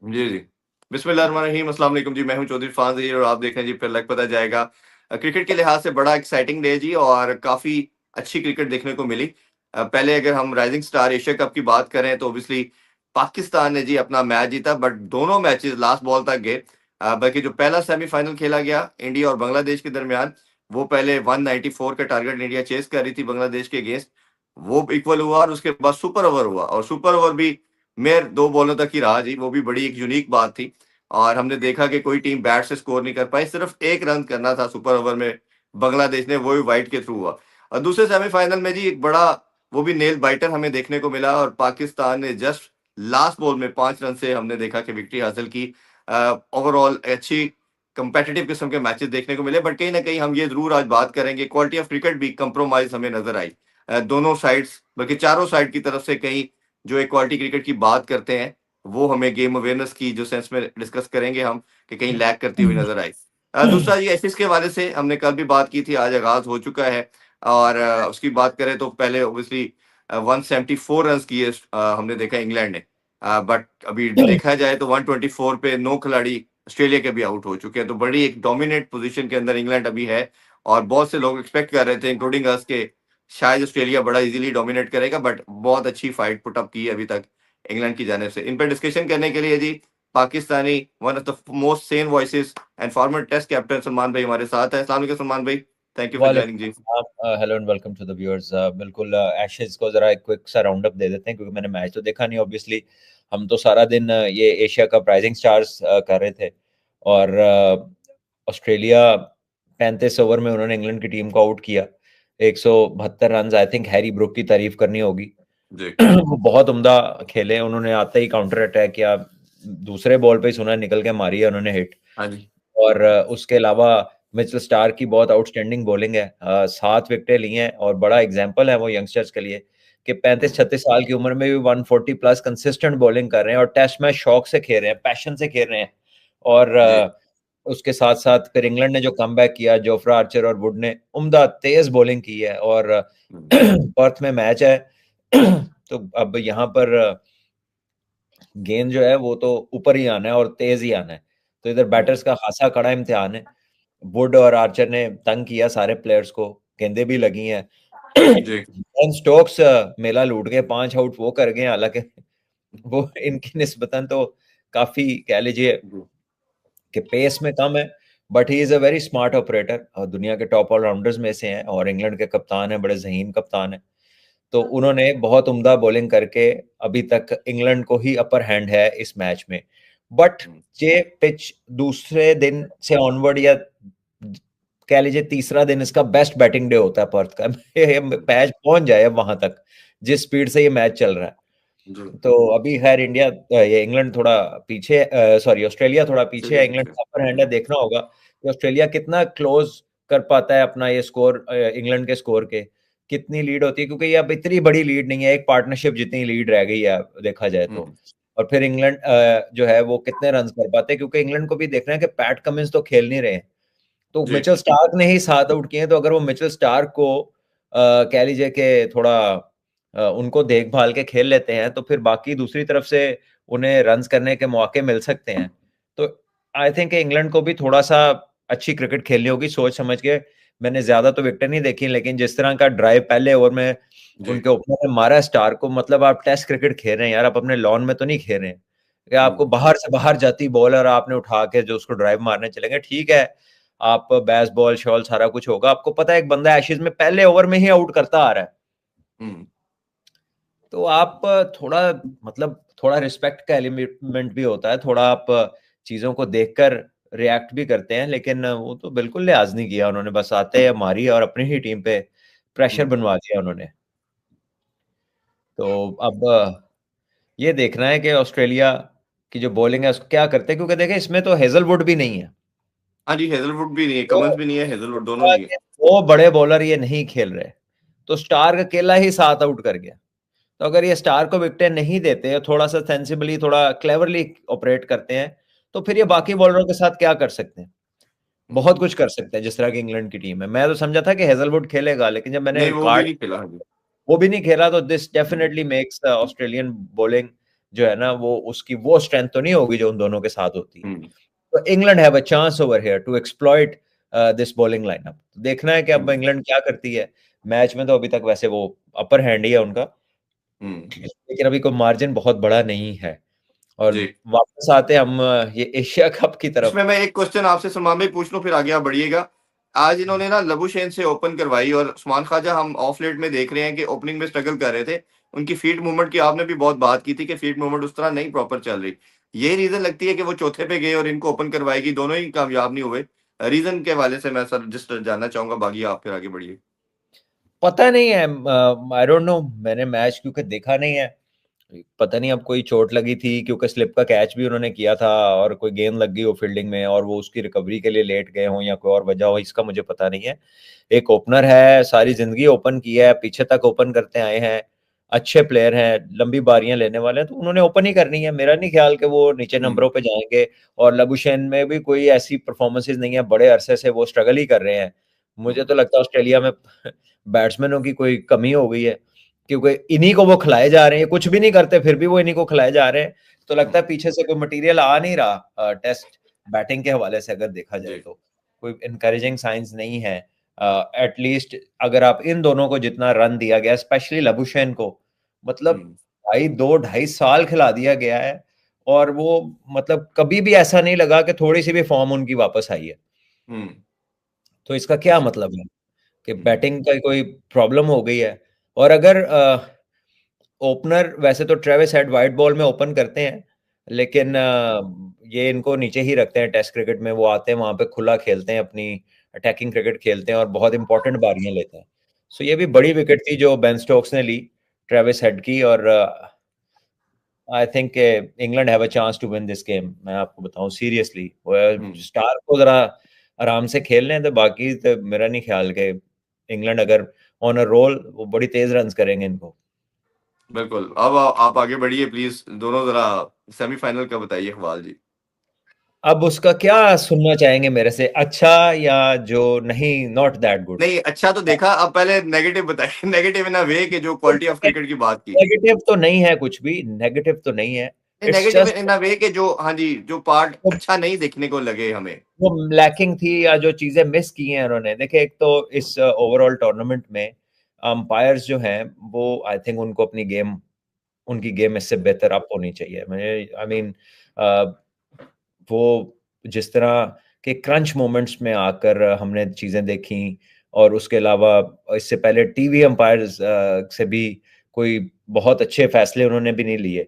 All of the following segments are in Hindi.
जी, जी। बिस्मिल्लाहिर्रहमानिर्रहीम, अस्सलाम वालेकुम जी, मैं हूँ चौधरी फ़ाज़ ज़हीर और आप देख रहे हैं जी फिर लग पता जाएगा। क्रिकेट के लिहाज से बड़ा एक्साइटिंग डे है जी और काफ़ी अच्छी क्रिकेट देखने को मिली। पहले अगर हम राइज़िंग स्टार एशिया कप की बात करें तो ऑब्वियसली पाकिस्तान ने जी अपना मैच जीता बट दोनों मैचेज़ लास्ट बॉल तक गए। बल्कि जो पहला सेमीफ़ाइनल खेला गया इंडिया और बांग्लादेश के दरमियान, वो पहले 194 का टारगेट इंडिया चेज़ कर रही थी बांग्लादेश के अगेंस्ट, वो इक्वल हुआ और उसके बाद सुपर ओवर हुआ और सुपर ओवर भी मेयर 2 बॉलों तक ही रहा जी, वो भी बड़ी एक यूनिक बात थी और हमने देखा कि कोई टीम बैट से स्कोर नहीं कर पाई, सिर्फ 1 रन करना था सुपर ओवर में बांग्लादेश ने, वो भी वाइड के थ्रू हुआ। और दूसरे सेमीफाइनल में जी एक बड़ा वो भी नेल बाइटर हमें देखने को मिला और पाकिस्तान ने जस्ट लास्ट बॉल में 5 रन से हमने देखा कि विक्ट्री हासिल की। ओवरऑल अच्छी कॉम्पिटिटिव किस्म के मैचेस देखने को मिले बट कहीं न कहीं हम ये ज़रूर आज बात करेंगे, क्वालिटी ऑफ क्रिकेट भी कंप्रोमाइज़ हमें नज़र आई। दोनों साइड्स बल्कि चारों साइड की तरफ से कहीं जो एक क्वालिटी क्रिकेट की बात करते हैं, वो हमें गेम अवेयरनेस की जो सेंस में डिस्कस करेंगे हम कि कहीं लैग करती हुई नज़र आई। दूसरा ये एसिस के हवाले से हमने कल भी बात की थी, आज आगाज़ हो चुका है और उसकी बात करें तो पहले ऑब्वियसली 174 रन्स किए हमने देखा इंग्लैंड ने। बट अभी देखा जाए तो 124 पे 9 खिलाड़ी ऑस्ट्रेलिया के भी आउट हो चुके हैं, तो बड़ी एक डोमिनेट पोज़ीशन के अंदर इंग्लैंड अभी है और बहुत से लोग एक्सपेक्ट कर रहे थे इंक्लूडिंग अस के शायद ऑस्ट्रेलिया बड़ा इजीली डोमिनेट करेगा बट बहुत अच्छी फाइट पुट अप की है अभी तक इंग्लैंड की जानिब से। इन पे डिस्कशन करने के लिए जी Pakistani one of the most sane voices and former test captain Salman भाई हमारे साथ हैं। अस्सलाम वालेकुम सलमान भाई, थैंक यू फॉर जॉइनिंग जी। वालेकुम hello and welcome to the viewers. बिल्कुल एशेज को जरा एक क्विक सा राउंड अप दे देते हैं क्योंकि मैंने मैच तो देखा नहीं ऑब्वियसली। हम तो सारा दिन ये एशिया कप राइजिंग स्टार्स कर रहे थे और ऑस्ट्रेलिया 35 ओवर में उन्होंने इंग्लैंड की टीम को आउट किया। 172 run. I think Harry Brook की तारीफ करनी होगी। जी वो बहुत उम्दा खेले, उन्होंने आते ही काउंटर अटैक किया, दूसरे बॉल पे ही सुना निकल के मारी है उन्होंने हिट। हाँ जी और उसके अलावा मिचेल स्टार की बहुत आउटस्टैंडिंग बॉलिंग है। 7 विकेटें ली हैं और बड़ा एग्जांपल है वो यंगस्टर्स के लिए कि 35-36 साल की उम्र में भी 140 प्लस कंसिस्टेंट बॉलिंग कर रहे हैं और टेस्ट मैच शौक से खेल रहे हैं, पैशन से खेल रहे हैं। और जी उसके साथ साथ फिर इंग्लैंड ने जो कमबैक किया, जोफ्रा आर्चर और वुड ने उम्दा तेज बॉलिंग की है और पर्थ में मैच है। तो अब यहाँ पर गेंद जो है वो तो ऊपर ही आना है और तेज ही आना है, तो इधर बैटर्स का खासा कड़ा इम्तिहान है। वुड और आर्चर ने तंग किया सारे प्लेयर्स को, गेंदें भी लगी हैं। जी बेन स्टोक्स मेला लूट के 5 आउट वो कर गए, हालांकि वो इनकी निस्बतन तो काफी कह लीजिए कि पेस में कम है, but he is a very smart operator और दुनिया के टॉप ऑलराउंडर्स में से हैं और इंग्लैंड के कप्तान हैं, बड़े ज़हीन कप्तान हैं। तो उन्होंने बहुत उम्दा बॉलिंग करके अभी तक इंग्लैंड को ही अपर हैंड है इस मैच में। बट ये पिच दूसरे दिन से ऑनवर्ड या कह लीजिए तीसरा दिन इसका बेस्ट बैटिंग डे होता है पर्थ का। मैच पहुंच जाए अब वहां तक जिस स्पीड से ये मैच चल रहा है। जी तो अभी खैर इंडिया ये इंग्लैंड थोड़ा पीछे, सॉरी ऑस्ट्रेलिया थोड़ा पीछे चलिए है, इंग्लैंड पीछे। का अपर हैंड है। देखना होगा कि ऑस्ट्रेलिया कितना क्लोज कर पाता है अपना ये स्कोर इंग्लैंड के स्कोर के, कितनी लीड होती है, क्योंकि ये अब इतनी बड़ी लीड नहीं है, एक पार्टनरशिप जितनी लीड रह गई है देखा जाए तो। और फिर इंग्लैंड जो है वो कितने रन कर पाते हैं, क्योंकि इंग्लैंड को भी देखना है कि पैट कमिंस तो खेल नहीं रहे हैं, तो जी मिचेल स्टार्क ने ही 7 आउट किए हैं। तो अगर वो मिचेल स्टार्क को कह लीजिए कि थोड़ा उनको देखभाल के खेल लेते हैं तो फिर बाकी दूसरी तरफ से उन्हें रन्स करने के मौके मिल सकते हैं। तो आई थिंक इंग्लैंड को भी थोड़ा सा अच्छी क्रिकेट खेलनी होगी सोच समझ के। मैंने ज्यादा तो विकेट नहीं देखी, लेकिन जिस तरह का ड्राइव पहले ओवर में जी उनके ओपनर ने मारा स्टार को, मतलब आप टेस्ट क्रिकेट खेल रहे हैं यार, आप अपने लॉन में तो नहीं खेल रहे हैं कि आपको बाहर से बाहर जाती बॉल और आपने उठा के जो उसको ड्राइव मारने चलेंगे। ठीक है, आप बैस बॉल शॉल सारा कुछ होगा, आपको पता है एक बंदा एशेज में पहले ओवर में ही आउट करता आ रहा है, हम्म तो आप थोड़ा मतलब थोड़ा रिस्पेक्ट का एलिमेंट भी होता है, थोड़ा आप चीजों को देखकर रिएक्ट भी करते हैं, लेकिन वो तो बिल्कुल लिहाज नहीं किया उन्होंने, बस आते मारी और अपनी ही टीम पे प्रेशर बनवा दिया उन्होंने। तो अब ये देखना है कि ऑस्ट्रेलिया की जो बॉलिंग है उसको क्या करते हैं, क्योंकि देखें इसमें तो हेजलवुड भी नहीं है, हाँ जी, हेजलवुड भी नहीं है, तो कमंस भी नहीं है, हेजलवुड दोनों नहीं है। वो बड़े बॉलर ये नहीं खेल रहे, तो स्टार्क अकेला ही 7 आउट कर गया। तो अगर ये स्टार को विकेटें नहीं देते, थोड़ा सा सेंसिबली थोड़ा क्लेवरली ऑपरेट करते हैं, तो फिर ये बाकी बॉलरों के साथ क्या कर सकते हैं? बहुत कुछ कर सकते हैं, जिस तरह की इंग्लैंड की टीम है। मैं तो समझा था कि हेजलवुड खेलेगा, लेकिन जब मैंने नहीं वो भी कार्ड नहीं खेला। हाँ जी वो भी नहीं खेला, तो this definitely makes Australian bowling जो है ना वो उसकी वो स्ट्रेंथ तो नहीं होगी जो उन दोनों के साथ होती है। हम्म, तो England have a chance over here to exploit this bowling lineup. देखना है कि अब हम्म, इंग्लैंड क्या करती है। मैच में तो अभी तक वैसे वो अपर हैंड ही है उनका, हम्म, लेकिन अभी कोई मार्जिन बहुत बड़ा नहीं है। और जी। वापस आते हैं हम ये एशिया कप की तरफ। इसमें मैं एक क्वेश्चन आपसे सलमान भाई पूछ लूं, फिर आगे आप बढ़िएगा। आज इन्होंने ना लबुशेन से ओपन करवाई, और उस्मान ख्वाजा हम ऑफ लेट में देख रहे हैं कि ओपनिंग में स्ट्रगल कर रहे थे। उनकी फीट मूवमेंट की आपने भी बहुत बात की थी कि फीट मूवमेंट उस तरह नहीं प्रॉपर चल रही। यही रीजन लगती है कि वो चौथे पे गए और इनको ओपन करवाएगी, दोनों ही कामयाब नहीं हुए। रीजन के हवाले से मैं सर जस्ट जानना चाहूंगा, बाकी आप फिर आगे बढ़िए। पता नहीं है, आई डोंट नो, मैंने मैच क्योंकि देखा नहीं है। पता नहीं अब कोई चोट लगी थी क्योंकि स्लिप का कैच भी उन्होंने किया था और कोई गेंद लग गई हो फील्डिंग में और वो उसकी रिकवरी के लिए लेट गए हों या कोई और वजह हो, इसका मुझे पता नहीं है। एक ओपनर है, सारी जिंदगी ओपन किया है, पीछे तक ओपन करते आए हैं, अच्छे प्लेयर हैं, लंबी बारियां लेने वाले हैं, तो उन्होंने ओपन ही करनी है। मेरा नहीं ख्याल कि वो नीचे हम्म, नंबरों पे जाएंगे। और लबुशेन में भी कोई ऐसी परफॉर्मेंसेज नहीं है, बड़े अरसे से वो स्ट्रगल ही कर रहे हैं। मुझे हम्म, तो लगता है ऑस्ट्रेलिया में बैट्समैनों की कोई कमी हो गई है, क्योंकि इन्हीं को वो खिलाए जा रहे हैं, कुछ भी नहीं करते फिर भी वो इन्हीं को खिलाए जा रहे हैं। तो लगता है हम्म, पीछे से कोई मटेरियल आ नहीं रहा टेस्ट बैटिंग के हवाले से अगर देखा जाए जी। तो कोई इनकरेजिंग साइंस नहीं है। एटलीस्ट अगर आप इन दोनों को जितना रन दिया गया, स्पेशली लबुशेन को, मतलब हम्म, भाई 2 ढाई साल खिला दिया गया है, और वो मतलब कभी भी ऐसा नहीं लगा कि थोड़ी सी भी फॉर्म उनकी वापस आई है। हम्म, तो इसका क्या अच्छा। मतलब है कि हम्म, बैटिंग का कोई प्रॉब्लम हो गई है। और अगर ओपनर वैसे तो ट्रेविस हेड वाइट बॉल में ओपन करते हैं, लेकिन ये इनको नीचे ही रखते हैं टेस्ट क्रिकेट में। वो आते हैं वहां पे खुला खेलते हैं, अपनी अटैकिंग क्रिकेट खेलते हैं और बहुत इंपॉर्टेंट बारियां लेते हैं। सो ये भी बड़ी विकेट थी जो बेन स्टोक्स ने ली ट्रेविस हेड की। और I think England have a chance to win this game. मैं आपको बताऊं सीरियसली, हम्म, स्टार को जरा आराम से खेलने हैं, तो बाकी तो मेरा नहीं ख्याल कि इंग्लैंड अगर ऑन अ रोल वो बड़ी तेज रन्स करेंगे इनको। बिल्कुल। अब आप आगे बढ़िए प्लीज, दोनों जरा सेमीफाइनल का बताइए अहवाल जी। अब उसका क्या सुनना चाहेंगे मेरे से, अच्छा या जो नहीं, नॉट दैट गुड? नहीं, अच्छा तो देखा, अब पहले नेगेटिव बताइए। नेगेटिव इन अ वे कि जो क्वालिटी ऑफ क्रिकेट की बात की। नेगेटिव तो नहीं है, कुछ भी नेगेटिव तो नहीं है। नहीं, इट्स नेगेटिव जस्ट इन अ वे कि जो, हाँ जी, जो पार्ट अच्छा नहीं देखने को लगे हमें। वो लैकिंग थी या जो चीजें मिस की हैं उन्होंने। देखिए, एक तो इस ओवरऑल टूर्नामेंट में अंपायर्स जो हैं वो आई थिंक उनको अपनी गेम, उनकी गेम इससे बेहतर अप होनी चाहिए। मैं आई मीन वो जिस तरह के क्रंच मोमेंट्स में आकर हमने चीजें देखी, और उसके अलावा इससे पहले टीवी अंपायर्स से भी कोई बहुत अच्छे फैसले उन्होंने भी नहीं लिए।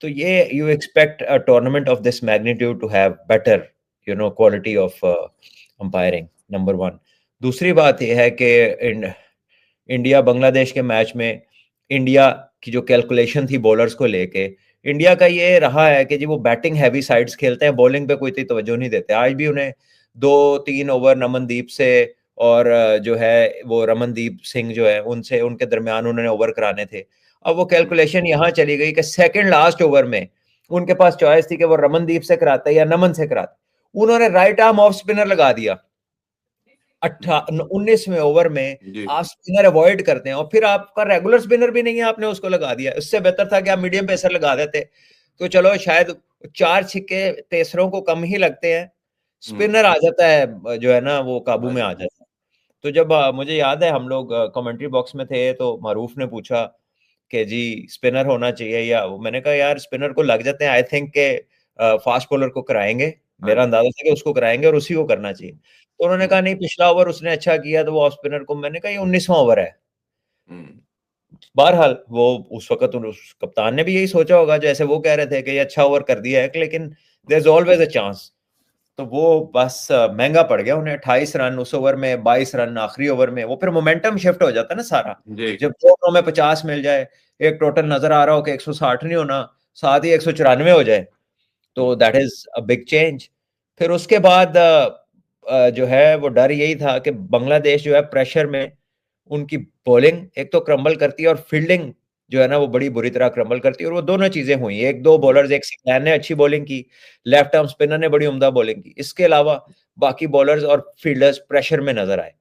तो ये you expect a tournament of this magnitude to have better quality of umpiring, number one. दूसरी बात यह है कि इंडिया बांग्लादेश के मैच में इंडिया की जो कैलकुलेशन थी बॉलर्स को लेके, इंडिया का ये रहा है कि जी वो बैटिंग हैवी साइड्स खेलते हैं, बॉलिंग पे कोई इतनी तवज्जो नहीं देते। आज भी उन्हें 2-3 ओवर नमनदीप से और जो है वो रमनदीप सिंह जो है उनसे, उनके दरमियान उन्होंने ओवर कराने थे। अब वो कैलकुलेशन यहाँ चली गई कि सेकंड लास्ट ओवर में उनके पास चॉइस थी कि वो रमनदीप से कराते या नमन से कराते। उन्होंने राइट आर्म ऑफ स्पिनर लगा दिया। 19वें ओवर में जी। आप स्पिनर अवॉइड करते हैं और फिर आपका रेगुलर स्पिनर भी नहीं है, आपने उसको लगा दिया। इससे बेहतर था कि आप मीडियम पेसर लगा देते, तो चलो शायद 4 छक्के पेसरों को कम ही लगते हैं, हम्म, स्पिनर आ जाता है जो है ना वो काबू आ में आ जाता है। जाता है। तो जब मुझे याद है हम लोग कमेंट्री बॉक्स में थे तो मारूफ ने पूछा कि जी स्पिनर होना चाहिए या वो, मैंने कहा यार स्पिनर को लग जाते हैं, आई थिंक के फास्ट बॉलर को कराएंगे। हाँ मेरा जी। अंदाजा था कि उसको कराएंगे और उसी को करना चाहिए। तो उन्होंने हम्म, कहा नहीं पिछला ओवर उसने अच्छा किया तो वो ऑफ स्पिनर को, मैंने कहा ये 19वां ओवर है। हम्म, बहरहाल वो उस वक्त उस कप्तान ने भी यही सोचा होगा जैसे वो कह रहे थे कि ये अच्छा ओवर कर दिया है, लेकिन there is always a chance. तो वो बस महंगा पड़ गया उन्हें। 28 रन उस ओवर में, 22 रन आखिरी ओवर में, वो फिर मोमेंटम शिफ्ट हो जाता है ना सारा। जी। जब दोनों में 50 मिल जाए, एक टोटल नजर आ रहा हो कि 160 नहीं होना, साथ ही 194 हो जाए, तो hmm, that is a big change. फिर उसके बाद जो है वो डर यही था कि बांग्लादेश जो है प्रेशर में उनकी बॉलिंग एक तो क्रम्बल करती है और फील्डिंग जो है ना वो बड़ी बुरी तरह क्रम्बल करती है। और वो दोनों चीजें हुई, एक दो जी। बॉलर्स, एक सिमरन ने अच्छी बॉलिंग की, लेफ्ट आर्म स्पिनर ने बड़ी उम्दा बॉलिंग की, इसके अलावा बाकी बॉलर्स और फील्डर्स प्रेशर में नजर आए।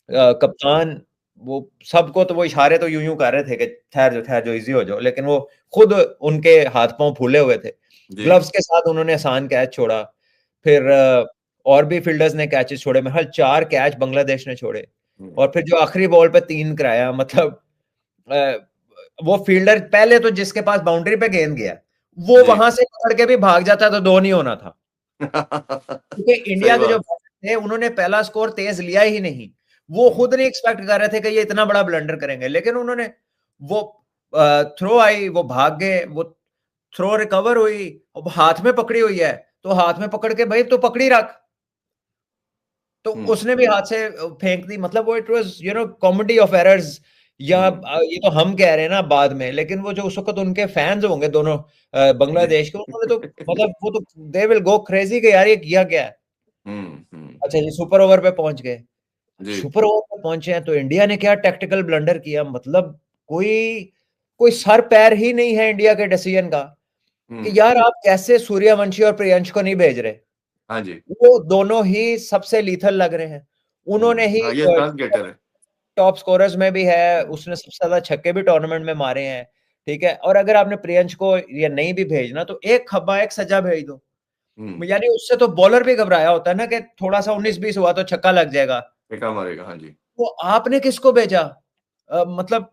हम्म, कप्तान वो सबको तो वो इशारे तो यूं यूं कर रहे थे कि ठहर जो इजी हो जाओ, लेकिन वो खुद उनके हाथ पांव फूले हुए थे। जी। ग्लव्स के साथ उन्होंने आसान कैच छोड़ा। फिर और भी फील्डर्स ने कैचेस छोड़े, महल 4 कैच बांग्लादेश ने छोड़े। हम्म, और फिर जो आखिरी बॉल पे 3 कराया, मतलब वो फील्डर पहले तो जिसके पास बाउंड्री पे गेंद गया, वो जी। वहां से पकड़ के भी भाग जाता तो 2 नहीं होना था। क्योंकि सही इंडिया के जो बात। बॉलर थे उन्होंने पहला स्कोर तेज लिया ही नहीं। वो हम्म, खुद नहीं एक्सपेक्ट कर रहे थे कि ये इतना बड़ा ब्लंडर करेंगे, लेकिन उन्होंने वो थ्रो आई, वो भाग गए, वो थ्रो रिकवर हुई, अब हाथ में पकड़ी हुई है, तो हाथ में पकड़ के भाई तो पकड़ी रख, तो हम्म, उसने भी हाथ से फेंक दी। मतलब वो it was comedy of errors. या हम्म, ये तो हम कह रहे हैं ना बाद में, लेकिन वो जो उस वक्त उनके फैंस होंगे दोनों जी। बांग्लादेश के, उन्होंने तो मतलब वो तो दे विल गो क्रेजी कि यार ये किया क्या है। अच्छा जी, सुपर ओवर पे पहुंच गए। जी। सुपर ओवर पे पहुंचे हैं तो इंडिया ने क्या टैक्टिकल ब्लंडर किया, मतलब कोई कोई सर पैर ही नहीं है इंडिया के डिसीजन का कि हम्म, यार आप कैसे सूर्यवंशी और प्रियंश को नहीं भेज रहे। हाँ जी। वो दोनों ही सबसे लीथल लग रहे हैं। उन्होंने ही हाँ, ये टर्न गेटर है। टॉप स्कोरर्स में भी है, हम्म, उसने सबसे ज्यादा छक्के भी टूर्नामेंट में मारे हैं। ठीक है, और अगर आपने प्रियंश को या नहीं भी भेजना तो एक खब्बा एक सजा भेज दो। हम्म, यानी उससे तो बॉलर भी घबराया होता है ना कि थोड़ा सा 19-20 हुआ तो छक्का लग जाएगा। टेका मारेगा, हाँ जी। तो आपने किसको भेजा? मतलब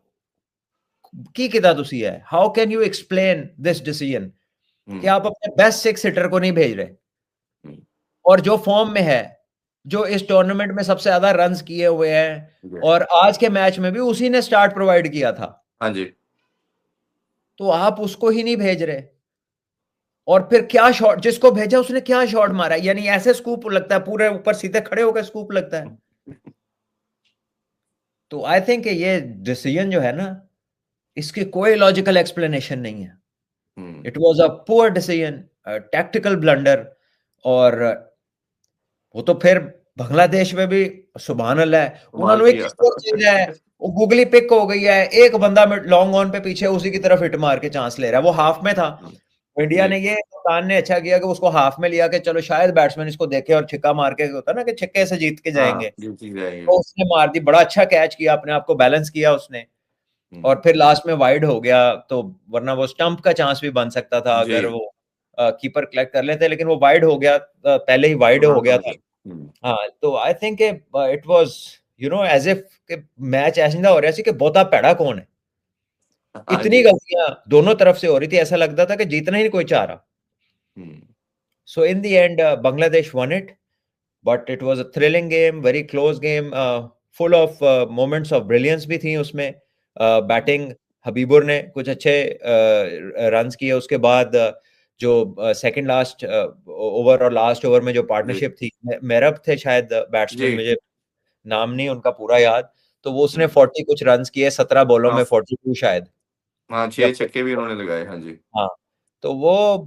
की किदा तुसी है, how can you explain this decision कि हम्म, आप अपने बेस्ट 6 हिटर को नहीं भेज रहे, हम्म, और जो फॉर्म में है, जो इस टूर्नामेंट में सबसे ज्यादा रन्स किए हुए हैं, जी, और आज के मैच में भी उसी ने स्टार्ट प्रोवाइड किया था, हाँ जी। तो आप उसको ही नहीं भेज रहे। और फिर क्या शॉट, जिसको भेजा उसने क्या शॉट मारा, यानी ऐसे स्कूप लगता है, पूरे ऊपर सीधे खड़े होकर स्कूप लगता है। तो आई थिंक ये डिसीजन जो है ना, इसकी कोई लॉजिकल एक्सप्लेनेशन नहीं है। Hmm, it was a poor decision, tactical blunder. और वो तो फिर बांग्लादेश में भी सुभान अल्लाह है, कमाल उन्होंने एक किया। स्कोर चेंज है, वो गूगली पिक हो गई है, एक बंदा लॉन्ग ऑन पे पीछे उसी की तरफ हिट मार के चांस ले रहा है, वो हाफ में था। इंडिया जी। ने ये, कप्तान ने अच्छा किया कि उसको हाफ में लिया कि चलो शायद बैट्समैन इसको देखे और छिक्का मार के, होता है ना कि छिक्के से जीत के हाँ, जाएंगे, जीत ही जाएंगे। तो उसने मार दी, बड़ा अच्छा कैच किया, अपने आप को बैलेंस किया उसने। हम्म, और फिर लास्ट में वाइड हो गया, तो वरना वो स्टंप का चांस भी बन सकता था जी। अगर वो कीपर कलेक्ट कर लेते, लेकिन वो वाइड हो गया, पहले ही वाइड हो रन गया बन था। गए। हाँ, तो I think it was as if match ऐसा हो रहा सी कि बहुता पैड़ा कौन है। हाँ इतनी जी। गलतियां दोनों तरफ से हो रही थी, ऐसा लगता था कि जीतना ही नहीं कोई चाह रहा। Hmm, so in the end Bangladesh won it, but it was a thrilling game, very close game, full of moments of brilliance भी थी उसमें। बैटिंग हबीबुर ने कुछ अच्छे रन्स किए, उसके बाद जो सेकंड लास्ट ओवर और लास्ट ओवर में जो जी, पार्टनरशिप थी, मेरब थे शायद बैट्समैन, जी। मुझे नाम नहीं उनका पूरा याद, तो वो उसने हम्म, 40 कुछ रन्स किए 17 बॉलों हाँ, में, 42 शायद, हाँ, या 6 छक्के भी उन्होंने लगाए, हाँ जी। हाँ। तो वो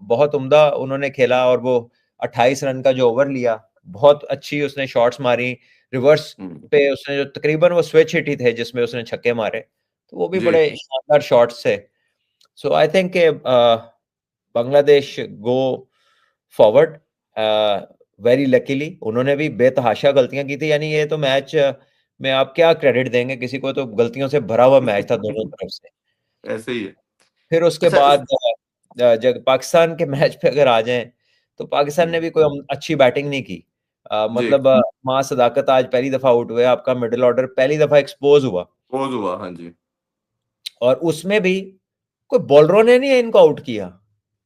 बहुत उम्दा उन्होंने खेला, और वो 28 रन का जो ओवर लिया, बहुत अच्छी उसने शॉट्स मारी, रिवर्स हम्म, पे उसने जो तकरीबन वो स्विच हिट ही थे जिसमें उसने छक्के मारे, तो वो भी जी। बड़े शानदार शॉट्स थे। So I think Bangladesh go forward very luckily. उन्होंने भी बेतहाशा गलतियां की थी, यानी ये तो मैच में आप क्या क्रेडिट देंगे किसी को, तो गलतियों से भरा हुआ मैच था दोनों तरफ से। ऐसे ही है। फिर उसके अच्छा बाद जब पाकिस्तान के मैच पे अगर आ जाएं, तो पाकिस्तान ने भी कोई अच्छी बैटिंग नहीं की। जी। मतलब मां सदाकत आज पहली दफा आउट हुए, आपका मिडिल ऑर्डर पहली दफा एक्सपोज हुआ, पोज हुआ, हाँ जी। और उसमें भी कोई बॉलरों ने नहीं इनको आउट किया,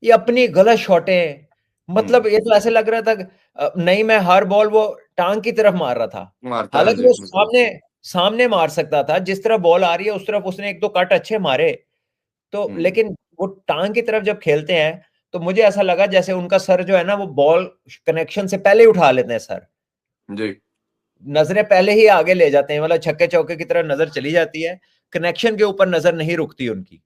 ये अपनी गलत शॉटें, हम्म, मतलब ये तो ऐसे लग रहा था नहीं, मैं हर बॉल वो टांग की तरफ मार रहा था, मारता है, हाँ हालांकि जी, वो बिल्कुल। सामने सामने मार सकता था, जिस तरफ बॉल आ रही है उस तरफ उसने एक दो कट अच्छे मारे, तो हम्म, लेकिन वो टांग की तरफ जब खेलते हैं, तो मुझे ऐसा लगा जैसे उनका सर जो है ना, वो बॉल कनेक्शन से पहले ही उठा लेते हैं सर, जी। नजरें पहले ही आगे ले जाते हैं, मतलब छक्के चौके की तरफ नजर चली जाती है, कनेक्शन के ऊपर नजर नहीं रुकती उनकी।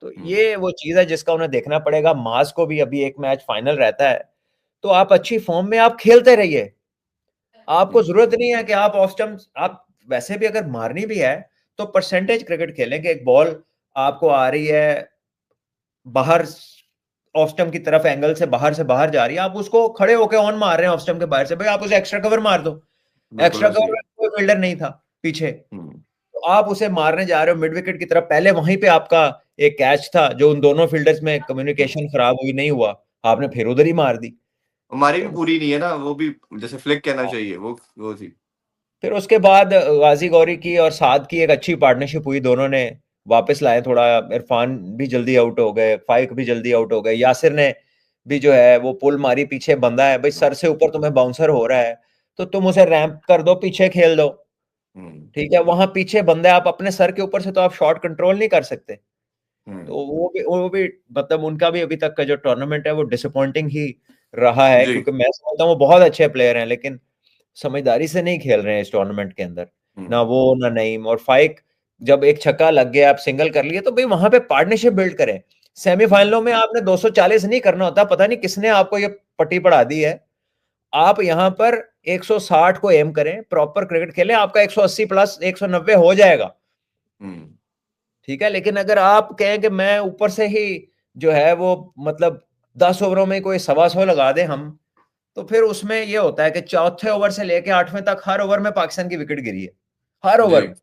तो हम्म, ये वो चीज है जिसका उन्हें देखना पड़ेगा। मास को भी अभी एक मैच फाइनल रहता है, तो आप अच्छी फॉर्म में आप खेलते रहिए, आपको हम्म, जरूरत नहीं है कि आप ऑफ स्टंप, आप वैसे भी अगर मारनी भी है तो परसेंटेज क्रिकेट खेलें कि एक बॉल आपको आ रही है बाहर, ऑफ स्टंप की तरफ एंगल से बाहर जा रही है, आप उसको खड़े होकर ऑन मार रहे हैं ऑफ स्टंप के बाहर से, भाई आप उसे एक्स्ट्रा कवर मार दो। बिल्कुल एक्स्ट्रा ऐसे ही कवर है। में कोई फील्डर नहीं था, पीछे, हम्म, तो आप उसे मारने जा रहे हो मिड विकेट की तरफ, पहले वहीं पे आपका एक कैच था जो उन दोनों फील्डर्स में हम्म। कम्युनिकेशन खराब हुई, नहीं हुआ, आपने फिर उधर ही मार दी। हमारी भी तो पूरी नहीं है ना, वो भी जैसे फ्लिक कहना चाहिए, वो थी। फिर उसके बाद गाजी गौरी की और साद की एक अच्छी पार्टनरशिप हुई, दोनों ने वापस लाए थोड़ा, इरफान भी जल्दी आउट हो गए, फाइक भी जल्दी आउट हो गए, यासिर ने भी जो है वो पुल मारी, पीछे बंदा है भाई, सर से ऊपर तुम्हें बाउंसर हो रहा है तो तुम उसे रैंप कर दो, पीछे खेल दो, हम्म, ठीक है, वहां पीछे बंदा है, आप अपने सर के ऊपर से तो आप शॉट कंट्रोल नहीं कर सकते। हम्म। तो वो भी मतलब उनका भी अभी तक का जो टूर्नामेंट है वो डिसअपॉइंटिंग ही रहा है, जी। क्योंकि मैं समझता हूँ वो बहुत अच्छे प्लेयर हैं लेकिन समझदारी से नहीं खेल रहे हैं इस टूर्नामेंट के अंदर, ना हम्म, वो ना नईम और फाइक। जब एक छक्का लग गया, आप सिंगल कर लिए, तो भाई वहां पे पार्टनरशिप बिल्ड करें। हम्म। सेमीफाइनलों में आपने 240 नहीं करना होता, पता नहीं किसने आपको ये पट्टी पढ़ा दी है। आप यहां पर 160 को एम करें, प्रॉपर क्रिकेट खेलें, आपका 180 प्लस 190 हो जाएगा, हम्म। ठीक है। लेकिन अगर आप कहें कि मैं ऊपर से ही जो है वो मतलब 10 ओवरों में कोई 125 लगा दें हम, तो फिर उसमें ये होता है कि चौथे ओवर से लेके 8वें तक हर ओवर में पाकिस्तान की विकेट गिरी है, हर जी, ओवर में।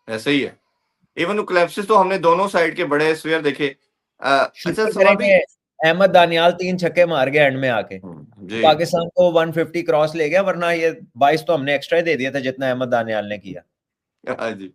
ऐसा ही है। इवन कोलैप्सिस तो हमने दोनों साइड के बड़े स्फीयर देखे। अच्छा शुक्र सवाल भी। करेंगे अहमद दानियाल 3 छक्के मार गया एंड में आके, तो जी। पाकिस्तान को 150 क्रॉस ले गया, वरना ये 22 तो हमने एक्स्ट्रा ही दे दिया था जितना अहमद दानियाल ने किया। हाँ जी।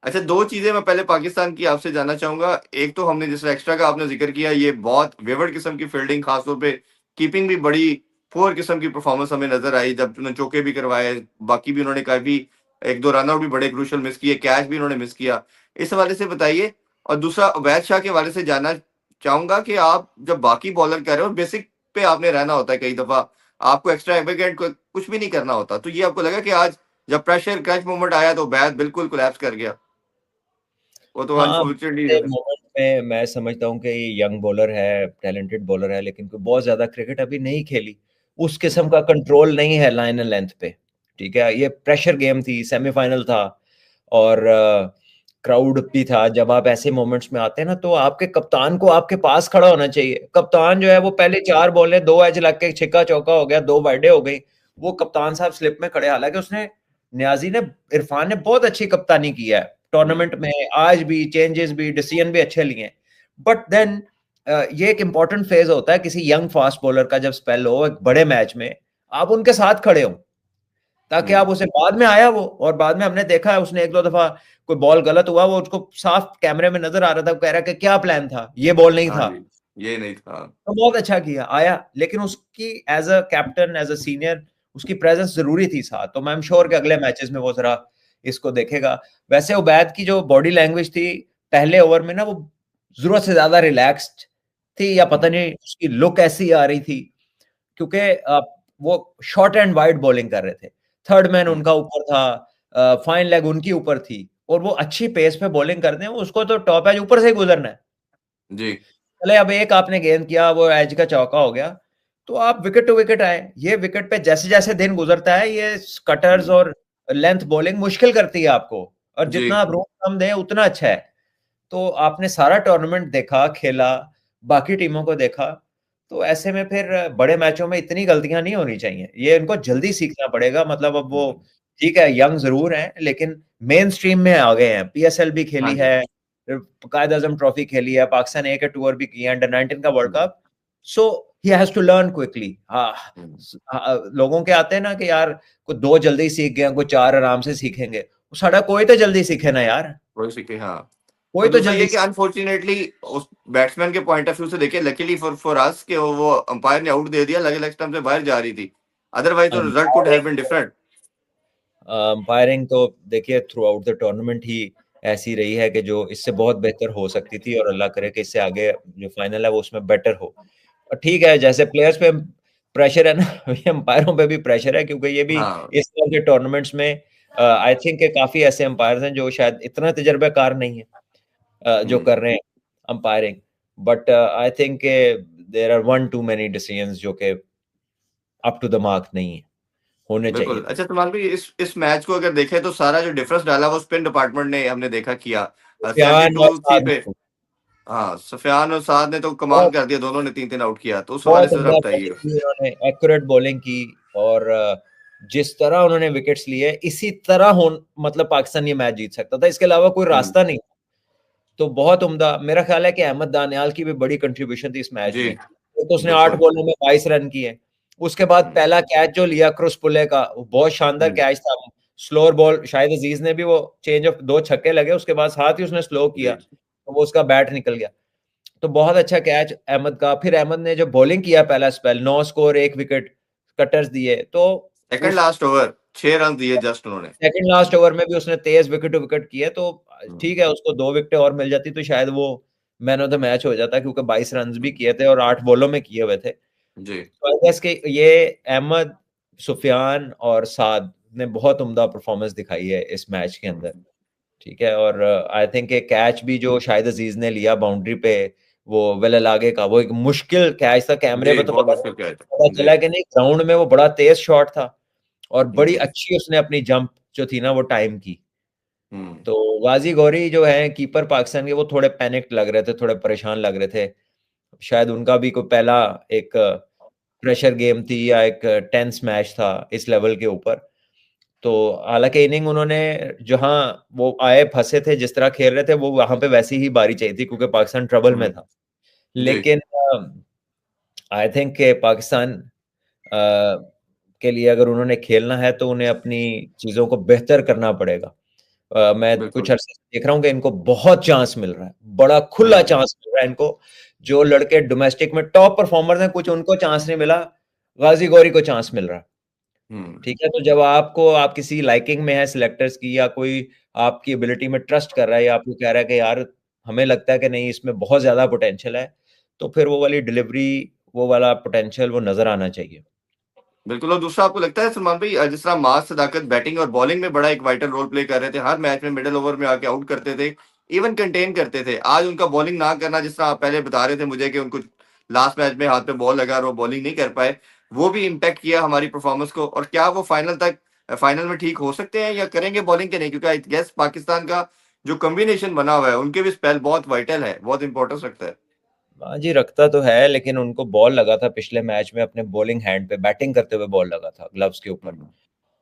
अच्छा, दो चीजें मैं पहले पाकिस्तान की आपसे जानना चाहूंगा। एक तो हमने जिस एक्स्ट्रा का आपने जिक्र किया, ये बहुत वेवर्ड किस्म की फील्डिंग, खासतौर पे कीपिंग भी बड़ी पुअर किस्म की परफॉर्मेंस हमें नजर आई, जब उन्होंने चौके भी करवाए, बाकी भी उन्होंने काफी एक दो रन आउट भी बड़े क्रूशल मिस किए, कैच भी उन्होंने मिस किया। इस हवाले से बताइए। और दूसरा उबैद शाह के हवाले से जानना चाहूंगा कि आप जब बाकी बॉलर कह रहे हो, बेसिक पे आपने रहना होता है कई दफा, आपको एक्स्ट्रा एवेगेंट कुछ भी नहीं करना होता, तो ये आपको लगा कि आज जब प्रेशर क्रैच मोमेंट आया तो उबैद बिल्कुल कोलैप्स कर गया? वो तो हाँ, अनफॉर्चुनेटली मोमेंट में मैं समझता हूँ कि ये यंग बॉलर है, टैलेंटेड बॉलर है, लेकिन कोई बहुत ज्यादा क्रिकेट अभी नहीं खेली, उस किस्म का कंट्रोल नहीं है लाइन एंड लेंथ पे, ठीक है। ये प्रेशर गेम थी, सेमीफाइनल था, और क्राउड भी था। जब आप ऐसे मोमेंट्स में आते हैं ना, तो आपके कप्तान को आपके पास खड़ा होना चाहिए। कप्तान जो है वो पहले 4 बॉलें 2 एज लग के छिक्का चौका हो गया, 2 वाइडे हो गई, वो कप्तान साहब स्लिप में खड़े, हालांकि उसने न्याजी ने, इरफान ने बहुत अच्छी कप्तानी की है टूर्नामेंट में, आज भी चेंजेस भी, डिसीजन भी अच्छे लिए। बट देन ये एक इंपॉर्टेंट फेज होता है किसी यंग फास्ट बॉलर का, जब स्पेल हो एक बड़े मैच में, आप उनके साथ खड़े हो, ताकि आप उसे, बाद में आया वो, और बाद में हमने देखा है उसने 1-2 दफा कोई बॉल गलत हुआ, वो उसको साफ कैमरे में नजर आ रहा था, वो कह रहा है कि क्या प्लान था, ये बॉल नहीं हाँ था। जी, ये नहीं था। तो बहुत अच्छा किया आया, लेकिन उसकी as a captain, as a senior, उसकी प्रेजेंस जरूरी थी साथ, तो मैं एम श्योर कि अगले मैचेस में वो जरा इसको देखेगा। वैसे उबैद की जो बॉडी लैंग्वेज थी पहले ओवर में ना, वो जरूरत से ज्यादा रिलैक्स्ड थी, या पता नहीं उसकी लुक ऐसी आ रही थी, क्योंकि वो शॉर्ट एंड वाइड बॉलिंग कर रहे थे, थर्ड मैन उनका ऊपर था, फाइन लेग उनकी ऊपर थी, और वो अच्छी पेस पे बॉलिंग करते हैं, उसको तो टॉप एज ऊपर से ही गुजरना है। जी। चले, अब एक आपने गेंद किया, वो एज का चौका हो गया, तो आप विकेट टू विकेट आए। ये विकेट पे जैसे जैसे दिन गुजरता है, ये कटर्स और लेंथ बॉलिंग मुश्किल करती है आपको, और जी। जितना आप रूम कम दें उतना अच्छा है। तो आपने सारा टूर्नामेंट देखा, खेला, बाकी टीमों को देखा, तो ऐसे में फिर बड़े मैचों में इतनी गलतियां नहीं होनी चाहिए, ये इनको जल्दी सीखना पड़ेगा। मतलब अब वो ठीक है, यंग जरूर हैं, लेकिन मेन स्ट्रीम में आ गए हैं, पीएसएल भी खेली हाँ जी। है, कायद आजम ट्रॉफी खेली है, पाकिस्तान ए के टूर भी किया, अंडर 19 का world cup. So he has to learn quickly. लोगों के आते हैं ना कि यार कोई 2 जल्दी सीख गए, कोई 4 आराम से सीखेंगे, साढ़ा कोई तो जल्दी सीखे ना यार, वही सीखे, हाँ। कोई और तो दूसरा जल्दी ये कि अनफॉर्चुनेटली उस बैट्समैन के पॉइंट ऑफ व्यू से देखिए, लकीली फॉर अस कि वो अंपायर ने आउट दे दिया, लगे लेग स्टंप से बाहर जा रही थी, अदरवाइज तो रिजल्ट कुड हैव बीन सीखे। डिफरेंट। अंपायरिंग तो देखिए थ्रू आउट द टूर्नामेंट ही ऐसी रही है कि जो इससे बहुत बेहतर हो सकती थी, और अल्लाह करे कि इससे आगे जो फाइनल है वो उसमें बेटर हो। और ठीक है, जैसे प्लेयर्स पे प्रेशर है ना, अंपायरों पे भी प्रेशर है, क्योंकि ये भी हाँ। इस तरह के टूर्नामेंट्स में आई थिंक काफी ऐसे अंपायर्स हैं जो शायद इतना तजर्बेकार नहीं है, जो कर रहे हैं umpiring. But I think there are one too many decisions जो कि अप टू द मार्क नहीं है, होने चाहिए बिल्कुल। थे। अच्छा सलमान भाई, इस मैच को अगर देखें तो सारा जो डिफरेंस डाला वो स्पिन डिपार्टमेंट ने हमने देखा किया। सुफियान और 72 पे। साद हाँ, सफियान और साद ने तो कमाल बहुत कर दिया, दोनों ने 3-3 आउट किया, तो उस हवाले बहुत से जरा उम्दा बताइए। बॉलिंग की उन्होंने, एक्यूरेट बॉलिंग की, और जिस तरह उन्होंने विकेट्स लिए इसी तरह हो, मतलब पाकिस्तान ये मैच जीत सकता था, इसके अलावा कोई रास्ता नहीं। तो बहुत उम्दा, मेरा ख्याल है कि अहमद दानियाल की भी बड़ी कंट्रीब्यूशन थी इस मैच जी में, तो उसने 8 बिल्कुल। बॉलों में 22 रन किए। उसके बाद पहला कैच जो लिया क्रुस पुले का, वो बहुत शानदार हम्म, कैच था। स्लोअर बॉल, शायद अजीज ने भी वो चेंज ऑफ 2 छक्के लगे, उसके बाद साथ ही उसने स्लो किया, जी तो वो उसका बैट निकल गया। तो बहुत अच्छा कैच अहमद का। फिर अहमद ने जो बॉलिंग किया पहला स्पेल, 9 स्कोर 1 विकेट, कटर्स दिए, तो सेकंड उस लास्ट ओवर 6 रन दिए जस्ट उन्होंने। सेकंड लास्ट ओवर में भी उसने तेज विकेट टू विकेट किए, तो ठीक है, उसको 2 विकेटें और मिल जाती तो शायद वो मैन ऑफ द मैच हो जाता, क्योंकि 22 रन भी किए थे और 8 बॉलों में किए हुए थे। जी तो आई गेस कि ये अहमद, सुफियान और साद ने बहुत उम्दा परफॉर्मेंस दिखाई है इस मैच के अंदर। ठीक है, और आई थिंक एक कैच भी जो शाहिद अजीज ने लिया बाउंड्री पे, वो वेल आगे का, वो एक मुश्किल कैच था, कैमरे जी पे तो बहुत मुश्किल क्या पता था जी। चला कि नहीं, ग्राउंड में वो बड़ा तेज शॉट था, और बड़ी जी अच्छी उसने अपनी जंप जो थी ना वो टाइम की। हम्म तो गाजी गौरी जो है कीपर पाकिस्तान के, वो थोड़े पैनिक लग रहे थे, थोड़े परेशान लग रहे थे। शायद उनका भी कोई पहला एक प्रेशर गेम थी या एक टेंस मैच था इस लेवल के ऊपर। तो हालांकि इनिंग उन्होंने, जहां वो आए फंसे थे, जिस तरह खेल रहे थे, वो वहां पे वैसी ही बारी चाहिए थी, क्योंकि पाकिस्तान ट्रबल में था। जी लेकिन आई थिंक के पाकिस्तान के लिए अगर उन्होंने खेलना है तो उन्हें अपनी चीजों को बेहतर करना पड़ेगा। मैं कुछ बिल्कुल। अरसे से देख रहा हूँ कि इनको बहुत चांस मिल रहा है, बड़ा खुला हम्म चांस मिल रहा है इनको। जो लड़के डोमेस्टिक में टॉप परफॉर्मर हैं, कुछ उनको चांस नहीं मिला, गाजी गौरी को चांस मिल रहा है। हम्म ठीक है, तो जब आपको, आप किसी लाइकिंग में है सिलेक्टर्स की, या कोई आपकी एबिलिटी में ट्रस्ट कर रहा है, या आपको कह रहा है कि यार हमें लगता है कि नहीं इसमें बहुत ज्यादा पोटेंशियल है, तो फिर वो वाली डिलीवरी, वो वाला पोटेंशियल वो नजर आना चाहिए। बिल्कुल। और दूसरा आपको लगता है सलमान भाई, जिस तरह मास सदाकत बैटिंग और बॉलिंग में बड़ा एक वाइटल रोल प्ले कर रहे थे, हर मैच में मिडिल ओवर में आके आउट करते थे, इवन कंटेन करते थे, आज उनका बॉलिंग ना करना, जिस तरह आप पहले बता रहे थे मुझे कि उनको लास्ट मैच में हाथ पे बॉल लगा और वो बॉलिंग नहीं कर पाए, वो भी इम्पैक्ट किया हमारी परफॉर्मेंस को। और क्या वो फाइनल में ठीक हो सकते हैं या करेंगे बॉलिंग के नहीं, क्योंकि आई गेस पाकिस्तान का जो कॉम्बिनेशन बना हुआ है उनके भी स्पेल बहुत वाइटल है, बहुत इंपॉर्टेंस रखता है। हाँ जी, रखता तो है, लेकिन उनको बॉल लगा था पिछले मैच में, अपने बॉलिंग हैंड पे बैटिंग करते हुए बॉल लगा था ग्लव्स के ऊपर।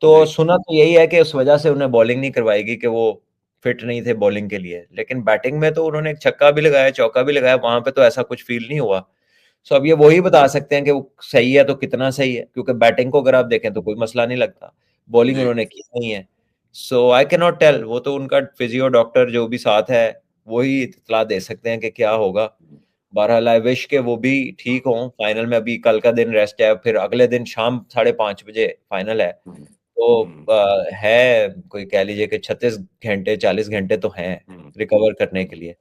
तो जी सुना तो यही है कि उस वजह से उन्हें बॉलिंग नहीं करवाएगी, कि वो फिट नहीं थे बॉलिंग के लिए, लेकिन बैटिंग में तो उन्होंने एक छक्का भी लगाया, चौका भी लगाया, वहां पे तो ऐसा कुछ फील नहीं हुआ। सो अब ये वही बता सकते हैं कि वो सही है तो कितना सही है, क्योंकि बैटिंग को अगर आप देखें तो कोई मसला नहीं लगता, बॉलिंग जी उन्होंने की नहीं है। सो आई कैन नॉट टेल, वो तो उनका फिजियो डॉक्टर जो भी साथ है वही इत्तला दे सकते हैं कि क्या होगा। बहरहाल आई विश के वो भी ठीक हों फाइनल में। अभी कल का दिन रेस्ट है, फिर अगले दिन शाम 5:30 बजे फाइनल है। तो हम्म है कोई कह लीजिए कि 36 घंटे 40 घंटे तो हैं रिकवर करने के लिए।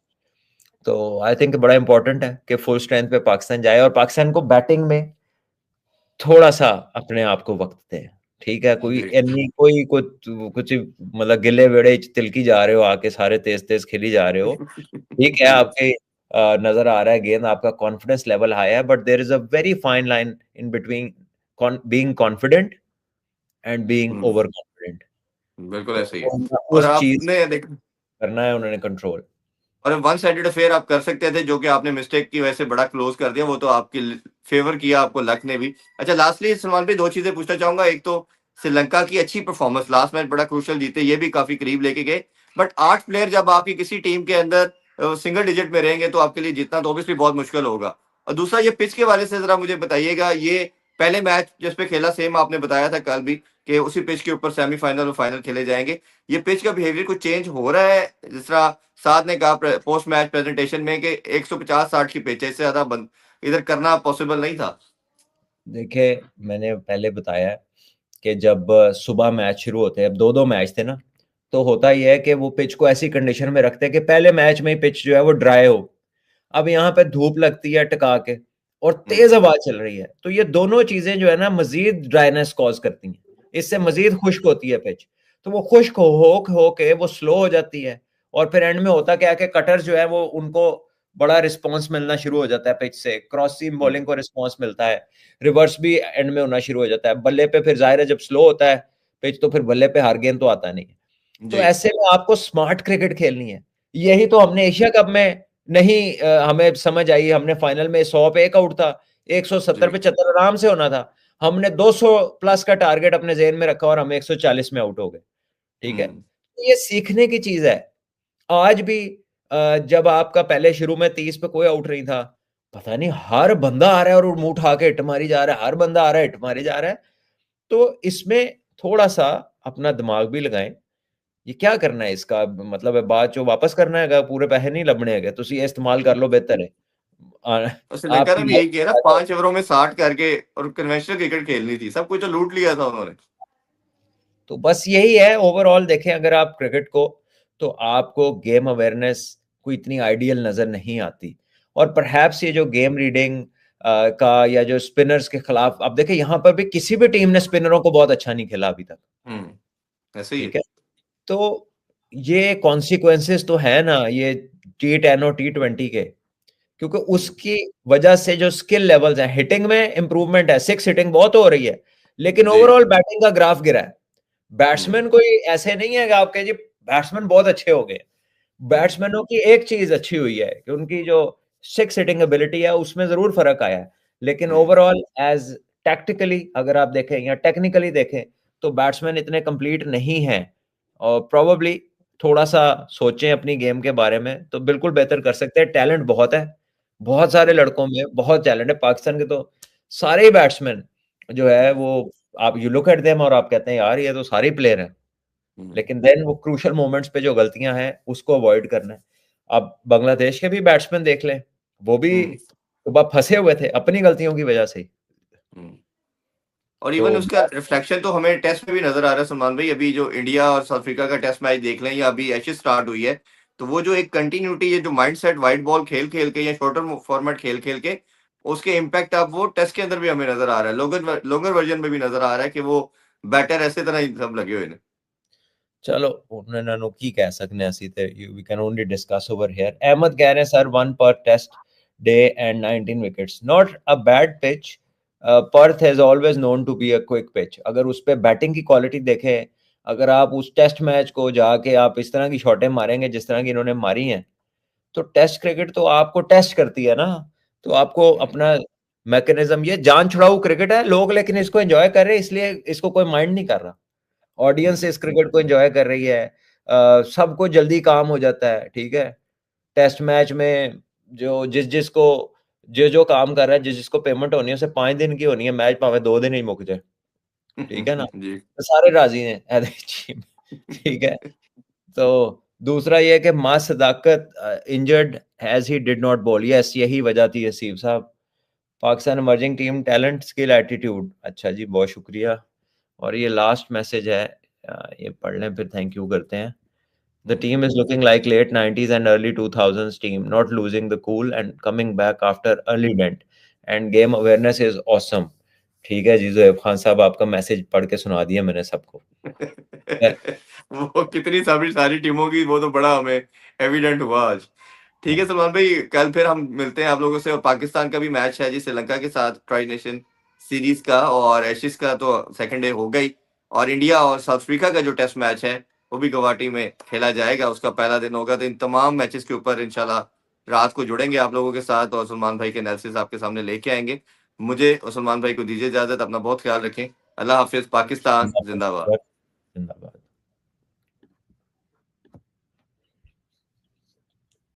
तो आई थिंक बड़ा इंपॉर्टेंट है कि फुल स्ट्रेंथ पे पाकिस्तान जाए, और पाकिस्तान को बैटिंग में थोड़ा सा अपने आप को वक्त दें। ठीक है, कोई जी एनी कोई कुछ कुछ मतलब गिले वेड़े तिलकी जा रहे हो, आके सारे तेज तेज खेली जा रहे हो। ठीक है, जी आपके नजर आ रहा है गेंद, आपका कॉन्फिडेंस लेवल हाई है, but there is a very fine line in between being confident and being hmm overconfident. बिल्कुल ऐसे ही है। तो और उस चीज आपने देख, करना है उन्होंने कंट्रोल। और वन साइडेड अफेयर आप कर सकते थे, जो कि आपने मिस्टेक की वजह से बड़ा क्लोज कर दिया, वो तो आपके फेवर किया आपको लक ने भी। अच्छा लास्टली सलमान भाई, दो चीजें पूछना चाहूंगा। एक तो श्रीलंका की अच्छी परफॉर्मेंस, लास्ट मैच बड़ा क्रूशियल जीते, ये भी काफी करीब लेके गए, बट 8 प्लेयर जब आपकी किसी टीम के अंदर सिंगल डिजिट में रहेंगे तो आपके लिए जीतना तो ऑब्वियसली बहुत मुश्किल होगा। और दूसरा ये पिच के वाले से जरा मुझे बताइएगा, ये पहले मैच जिस पे खेला, सेम आपने बताया था कल भी कि उसी पिच के ऊपर सेमीफाइनल और फाइनल खेले जाएंगे, ये पिच का बिहेवियर कुछ चेंज हो रहा है? जिस तरह साथ ने कहा पोस्ट मैच प्रेजेंटेशन में कि 150-60 की पिच है, इससे ज्यादा बंद इधर करना पॉसिबल नहीं था। देखिए, मैंने पहले बताया है कि जब सुबह मैच शुरू होते हैं, अब 2-2 मैच थे ना, तो होता ही है कि वो पिच को ऐसी कंडीशन में रखते हैं कि पहले मैच में ही पिच जो है वो ड्राई हो। अब यहाँ पे धूप लगती है टका के, और हम्म तेज हवा चल रही है, तो ये दोनों चीजें जो है ना मजीद ड्राइनेस कॉज करती हैं, इससे मजीद खुश्क होती है पिच। तो वो खुश्क हो के वो स्लो हो जाती है, और फिर एंड में होता क्या है कि कटर्स जो है वो उनको बड़ा रिस्पॉन्स मिलना शुरू हो जाता है पिच से, क्रॉस सीम हम्म, बॉलिंग को रिस्पॉन्स मिलता है, रिवर्स भी एंड में होना शुरू हो जाता है। बल्ले पे फिर जाहिर है जब स्लो होता है पिच, तो फिर बल्ले पे हर गेंद तो आता नहीं है। तो जी ऐसे में आपको स्मार्ट क्रिकेट खेलनी है। यही तो हमने एशिया कप में नहीं हमें समझ आई। हमने फाइनल में 100 पे 1 आउट था, 170 जी पे 74 आराम से होना था। हमने 200 प्लस का टारगेट अपने जेहन में रखा और हम 140 में आउट हो गए, ठीक है। हम्म। ये सीखने की चीज है। आज भी जब आपका पहले शुरू में 30 पे कोई आउट नहीं था, पता नहीं हर बंदा आ रहा है और मुंह उठा के हिट मारी जा रहा है, हर बंदा आ रहा है हिट मारी जा रहा है। तो इसमें थोड़ा सा अपना दिमाग भी लगाएं। ये क्या करना है, इसका मतलब है बात जो वापस करना है, पूरे पैसे नहीं लबने है, तो ये इस्तेमाल कर लो, बेहतर है। आ, और श्रीलंका ने आपकी भी यही किया ना, लाइफ 5 ओवरों में 60 करके, और कन्वेंशनल क्रिकेट खेलनी थी, सब कुछ तो लूट लिया था उन्होंने। तो बस यही है। ओवरऑल देखें अगर आप क्रिकेट को, तो आपको गेम अवेयरनेस कोई इतनी आइडियल नजर नहीं आती। और परहैप्स ये जो गेम रीडिंग का, या जो स्पिनर्स के खिलाफ, अब देखें यहाँ पर भी किसी भी टीम ने स्पिनरों को बहुत अच्छा नहीं खेला अभी तक, ऐसे ही है। ठीक है। तो ये कॉन्सिक्वेंसेस तो है ना ये T10 और T20 के, क्योंकि हम्म। उसकी वजह से जो स्किल लेवल्स है, हिटिंग में इंप्रूवमेंट है, 6 हिटिंग बहुत हो रही है, लेकिन जी। ओवरऑल बैटिंग का ग्राफ गिरा है। हम्म। बैट्समैन कोई ऐसे नहीं है कि आपके जी बैट्समैन बहुत अच्छे हो गए। हम्म। बैट्समैनों की एक चीज अच्छी हुई है कि उनकी जो 6 हिटिंग एबिलिटी है उसमें जरूर फर्क आया है, लेकिन हम्म। ओवरऑल एज टैक्टिकली अगर आप देखें या टेक्निकली देखें, तो बैट्समैन इतने कंप्लीट नहीं हैं। और प्रोबेबली थोड़ा सा सोचें अपनी गेम के बारे में तो बिल्कुल बेहतर कर सकते हैं। टैलेंट बहुत है, बहुत सारे हम्म। लड़कों में बहुत टैलेंट है। पाकिस्तान के तो सारे ही बैट्समैन जो है वो, आप यू लुक एट देम और आप कहते हैं यार ये तो सारे प्लेयर हैं, हम्म। लेकिन देन वो क्रूशल मोमेंट्स पे जो गलतियां हैं उसको अवॉइड करना है। अब बांग्लादेश के भी बैट्समैन देख लें, वो भी हम्म। सुबह फंसे हुए थे अपनी गलतियों की वजह से ही। हम्म। और तो इवन उसका रिफ्लेक्शन तो हमें टेस्ट में भी नजर आ रहा है सलमान भाई। अभी जो इंडिया और साउथ अफ्रीका का टेस्ट मैच देख लें, या अभी एशेज स्टार्ट हुई है, तो वो जो एक कंटिन्यूटी है, जो माइंडसेट वाइट बॉल खेल खेल के या शॉर्टर फॉर्मेट खेल खेल के, उसके इम्पैक्ट अब वो टेस्ट के अंदर भी हमें नजर आ रहा है, लोगर लोगर वर्जन में भी नजर आ रहा है कि वो बैटर ऐसे तरह ही सब लगे हुए हैं। चलो उन्होंने नो की कह सकने ਅਸੀਂ ਤੇ we can only discuss over here। Ahmad कह रहे हैं sir 1 per test day and 19 wickets not a bad pitch। Perth has always known to be a quick pitch. अगर उस पे बैटिंग की क्वालिटी देखें, अगर आप उस टेस्ट मैच को जाके आप इस तरह की शॉटें मारेंगे जिस तरह की इन्होंने मारी हैं, तो टेस्ट क्रिकेट तो आपको टेस्ट करती है ना। तो आपको हम्म। अपना मैकेनिज्म, ये जान छुड़ाऊ क्रिकेट है लोग, लेकिन इसको एंजॉय कर रहे हैं, इसलिए इसको कोई माइंड नहीं कर रहा। ऑडियंस हम्म। इस क्रिकेट को एंजॉय कर रही है। सबको जल्दी काम हो जाता है, ठीक है। टेस्ट मैच में जो जिस जिसको जो जो काम कर रहा है, जिस जिसको पेमेंट होनी है उसे 5 दिन की होनी है, मैच भावे 2 दिन ही मुक जाए, ठीक है ना। जी। तो सारे राजी हैं ठीक है। तो दूसरा ये है कि मां Sadaqat injured as he did not bowl, yes यही वजह थी हसीब साहब। Pakistan emerging team talent skill attitude, अच्छा जी बहुत शुक्रिया। और ये लास्ट मैसेज है, ये पढ़ लें फिर थैंक यू करते हैं। The team is looking like late 90s and early 2000s team, not losing the cool and coming back after early dent. And game awareness is awesome। ठीक है जी ज़ोएब खान साहब, आपका मैसेज पढ़ के सुना दिया मैंने सबको। वो कितनी सारी सारी टीमों की, वो तो बड़ा हमें एविडेंट हुआ आज। ठीक है सलमान भाई, कल फिर हम मिलते हैं आप लोगों से। और पाकिस्तान का भी मैच है जी श्रीलंका के साथ, ट्राई नेशन सीरीज का, और एशिस का तो सेकंड डे हो गई। और इंडिया और साउथ अफ्रीका का जो टेस्ट मैच है वो भी गुवाहाटी में खेला जाएगा, उसका पहला दिन होगा। तो इन तमाम मैचेस के ऊपर इंशाल्लाह रात को जुड़ेंगे आप लोगों के साथ, और सलमान भाई के एनालिसिस आपके सामने लेके आएंगे। मुझे और सलमान भाई को दीजिए इजाजत, अपना बहुत ख्याल रखें। अल्लाह हाफिज, पाकिस्तान जिंदाबाद। जिंदाबाद।